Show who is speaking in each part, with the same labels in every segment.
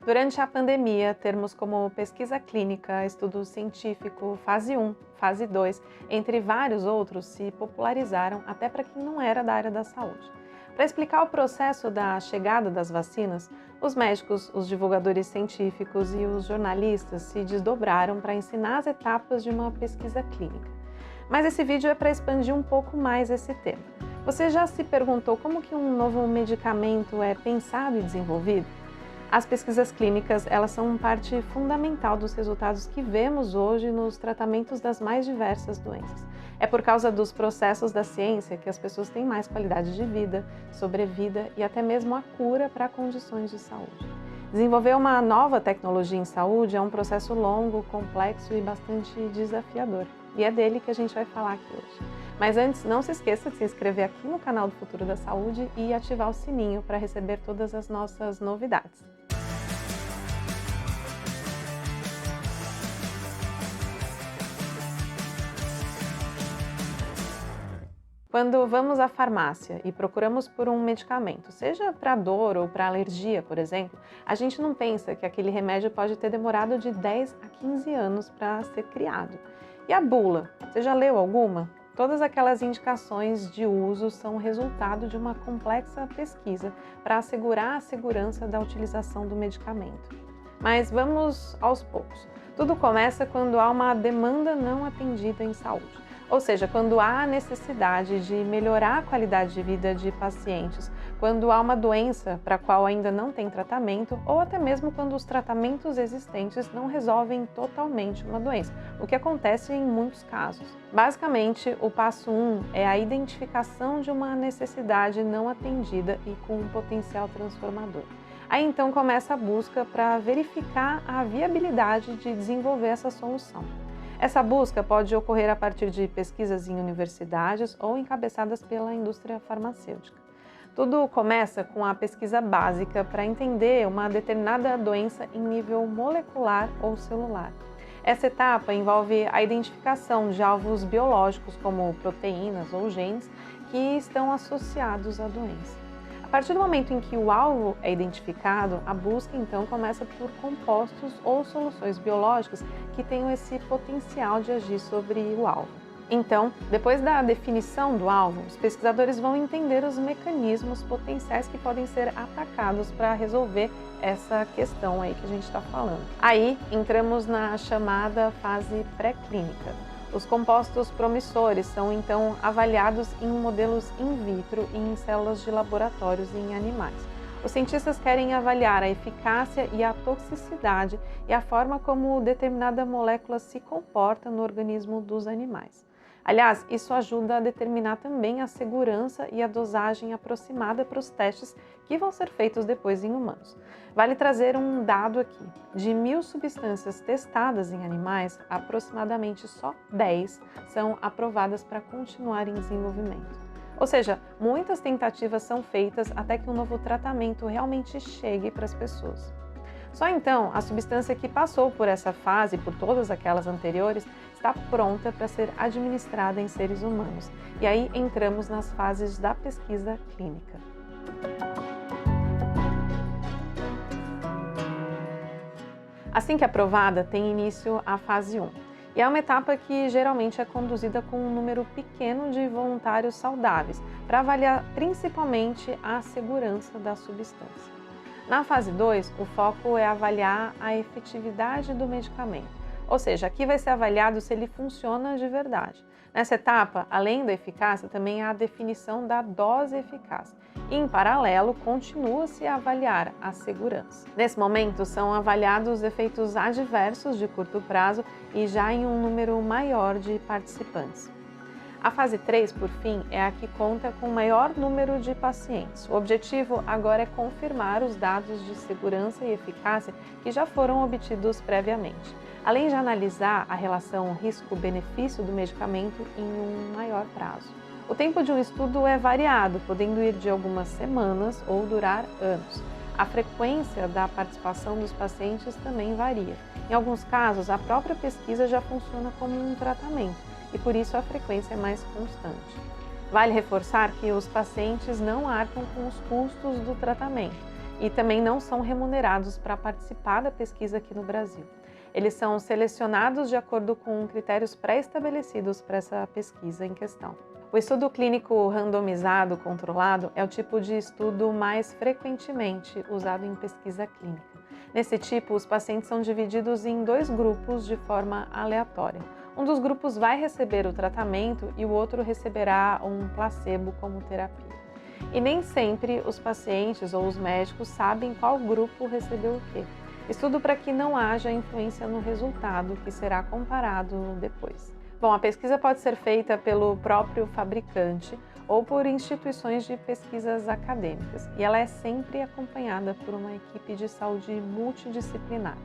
Speaker 1: Durante a pandemia, termos como pesquisa clínica, estudo científico, fase 1, fase 2, entre vários outros, se popularizaram até para quem não era da área da saúde. Para explicar o processo da chegada das vacinas, os médicos, os divulgadores científicos e os jornalistas se desdobraram para ensinar as etapas de uma pesquisa clínica. Mas esse vídeo é para expandir um pouco mais esse tema. Você já se perguntou como que um novo medicamento é pensado e desenvolvido? As pesquisas clínicas, elas são parte fundamental dos resultados que vemos hoje nos tratamentos das mais diversas doenças. É por causa dos processos da ciência que as pessoas têm mais qualidade de vida, sobrevida e até mesmo a cura para condições de saúde. Desenvolver uma nova tecnologia em saúde é um processo longo, complexo e bastante desafiador. E é dele que a gente vai falar aqui hoje. Mas antes, não se esqueça de se inscrever aqui no canal do Futuro da Saúde e ativar o sininho para receber todas as nossas novidades. Quando vamos à farmácia e procuramos por um medicamento, seja para dor ou para alergia, por exemplo, a gente não pensa que aquele remédio pode ter demorado de 10 a 15 anos para ser criado. E a bula? Você já leu alguma? Todas aquelas indicações de uso são resultado de uma complexa pesquisa para assegurar a segurança da utilização do medicamento. Mas vamos aos poucos. Tudo começa quando há uma demanda não atendida em saúde. Ou seja, quando há a necessidade de melhorar a qualidade de vida de pacientes, quando há uma doença para a qual ainda não tem tratamento, ou até mesmo quando os tratamentos existentes não resolvem totalmente uma doença, o que acontece em muitos casos. Basicamente, o passo 1 é a identificação de uma necessidade não atendida e com um potencial transformador. Aí então começa a busca para verificar a viabilidade de desenvolver essa solução. Essa busca pode ocorrer a partir de pesquisas em universidades ou encabeçadas pela indústria farmacêutica. Tudo começa com a pesquisa básica para entender uma determinada doença em nível molecular ou celular. Essa etapa envolve a identificação de alvos biológicos, como proteínas ou genes, que estão associados à doença. A partir do momento em que o alvo é identificado, a busca então começa por compostos ou soluções biológicas que tenham esse potencial de agir sobre o alvo. Então, depois da definição do alvo, os pesquisadores vão entender os mecanismos potenciais que podem ser atacados para resolver essa questão aí que a gente está falando. Aí entramos na chamada fase pré-clínica. Os compostos promissores são então avaliados em modelos in vitro e em células de laboratórios e em animais. Os cientistas querem avaliar a eficácia e a toxicidade e a forma como determinada molécula se comporta no organismo dos animais. Aliás, isso ajuda a determinar também a segurança e a dosagem aproximada para os testes que vão ser feitos depois em humanos. Vale trazer um dado aqui. De 1000 substâncias testadas em animais, aproximadamente só 10 são aprovadas para continuar em desenvolvimento. Ou seja, muitas tentativas são feitas até que um novo tratamento realmente chegue para as pessoas. Só então, a substância que passou por essa fase, por todas aquelas anteriores, está pronta para ser administrada em seres humanos. E aí entramos nas fases da pesquisa clínica. Assim que aprovada, tem início a fase 1. E é uma etapa que geralmente é conduzida com um número pequeno de voluntários saudáveis, para avaliar principalmente a segurança da substância. Na fase 2, o foco é avaliar a efetividade do medicamento, ou seja, aqui vai ser avaliado se ele funciona de verdade. Nessa etapa, além da eficácia, também há a definição da dose eficaz. E, em paralelo, continua-se a avaliar a segurança. Nesse momento, são avaliados os efeitos adversos de curto prazo e já em um número maior de participantes. A fase 3, por fim, é a que conta com o maior número de pacientes. O objetivo agora é confirmar os dados de segurança e eficácia que já foram obtidos previamente, além de analisar a relação risco-benefício do medicamento em um maior prazo. O tempo de um estudo é variado, podendo ir de algumas semanas ou durar anos. A frequência da participação dos pacientes também varia. Em alguns casos, a própria pesquisa já funciona como um tratamento e por isso a frequência é mais constante. Vale reforçar que os pacientes não arcam com os custos do tratamento. e também não são remunerados para participar da pesquisa aqui no Brasil. Eles são selecionados de acordo com critérios pré-estabelecidos para essa pesquisa em questão. O estudo clínico randomizado controlado é o tipo de estudo mais frequentemente usado em pesquisa clínica. Nesse tipo, os pacientes são divididos em 2 grupos de forma aleatória. Um dos grupos vai receber o tratamento e o outro receberá um placebo como terapia. E nem sempre os pacientes ou os médicos sabem qual grupo recebeu o quê. Estudo para que não haja influência no resultado que será comparado depois. Bom, a pesquisa pode ser feita pelo próprio fabricante ou por instituições de pesquisas acadêmicas, e ela é sempre acompanhada por uma equipe de saúde multidisciplinar.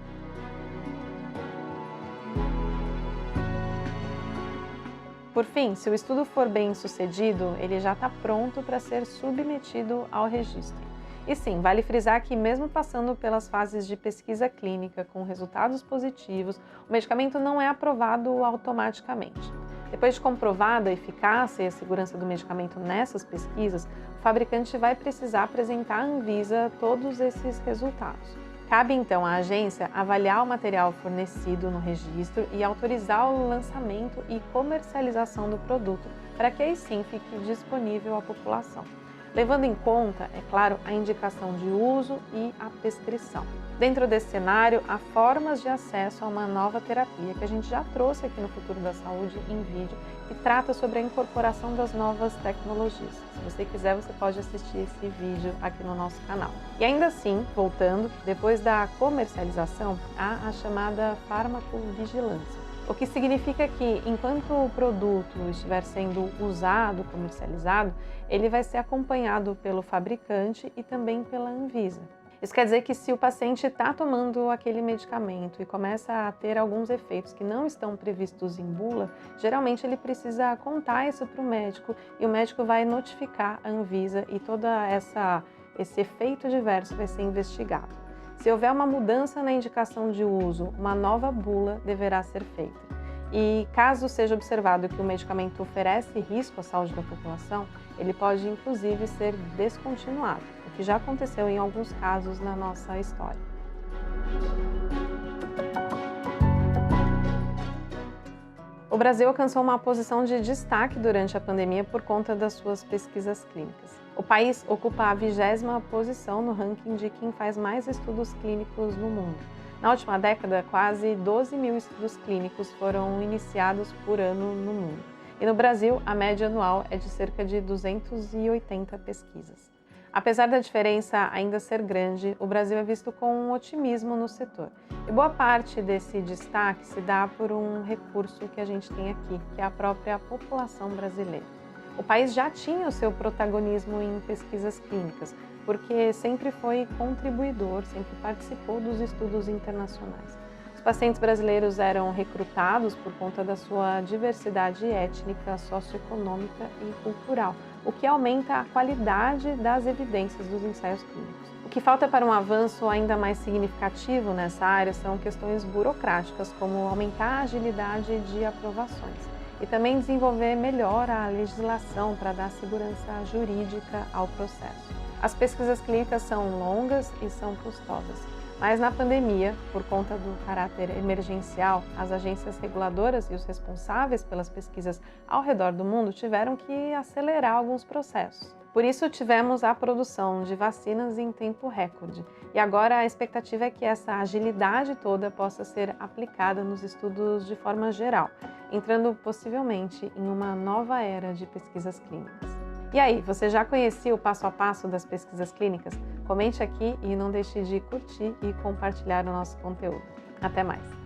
Speaker 1: Por fim, se o estudo for bem sucedido, ele já está pronto para ser submetido ao registro. E sim, vale frisar que mesmo passando pelas fases de pesquisa clínica com resultados positivos, o medicamento não é aprovado automaticamente. Depois de comprovada a eficácia e a segurança do medicamento nessas pesquisas, o fabricante vai precisar apresentar à Anvisa todos esses resultados. Cabe então à agência avaliar o material fornecido no registro e autorizar o lançamento e comercialização do produto, para que aí sim fique disponível à população, levando em conta, é claro, a indicação de uso e a prescrição. Dentro desse cenário, há formas de acesso a uma nova terapia que a gente já trouxe aqui no Futuro da Saúde em vídeo, que trata sobre a incorporação das novas tecnologias. Se você quiser, você pode assistir esse vídeo aqui no nosso canal. E ainda assim, voltando, depois da comercialização, há a chamada farmacovigilância. O que significa que, enquanto o produto estiver sendo usado, comercializado, ele vai ser acompanhado pelo fabricante e também pela Anvisa. Isso quer dizer que se o paciente está tomando aquele medicamento e começa a ter alguns efeitos que não estão previstos em bula, geralmente ele precisa contar isso para o médico e o médico vai notificar a Anvisa e todo esse efeito diverso vai ser investigado. Se houver uma mudança na indicação de uso, uma nova bula deverá ser feita. E caso seja observado que o medicamento oferece risco à saúde da população, ele pode inclusive ser descontinuado, o que já aconteceu em alguns casos na nossa história. O Brasil alcançou uma posição de destaque durante a pandemia por conta das suas pesquisas clínicas. O país ocupa a 20ª posição no ranking de quem faz mais estudos clínicos no mundo. Na última década, quase 12 mil estudos clínicos foram iniciados por ano no mundo. E no Brasil, a média anual é de cerca de 280 pesquisas. Apesar da diferença ainda ser grande, o Brasil é visto com um otimismo no setor. E boa parte desse destaque se dá por um recurso que a gente tem aqui, que é a própria população brasileira. O país já tinha o seu protagonismo em pesquisas clínicas, porque sempre foi contribuidor, sempre participou dos estudos internacionais. Os pacientes brasileiros eram recrutados por conta da sua diversidade étnica, socioeconômica e cultural, o que aumenta a qualidade das evidências dos ensaios clínicos. O que falta para um avanço ainda mais significativo nessa área são questões burocráticas, como aumentar a agilidade de aprovações e também desenvolver melhor a legislação para dar segurança jurídica ao processo. As pesquisas clínicas são longas e são custosas, mas na pandemia, por conta do caráter emergencial, as agências reguladoras e os responsáveis pelas pesquisas ao redor do mundo tiveram que acelerar alguns processos. Por isso, tivemos a produção de vacinas em tempo recorde. E agora a expectativa é que essa agilidade toda possa ser aplicada nos estudos de forma geral, entrando possivelmente em uma nova era de pesquisas clínicas. E aí, você já conhecia o passo a passo das pesquisas clínicas? Comente aqui e não deixe de curtir e compartilhar o nosso conteúdo. Até mais!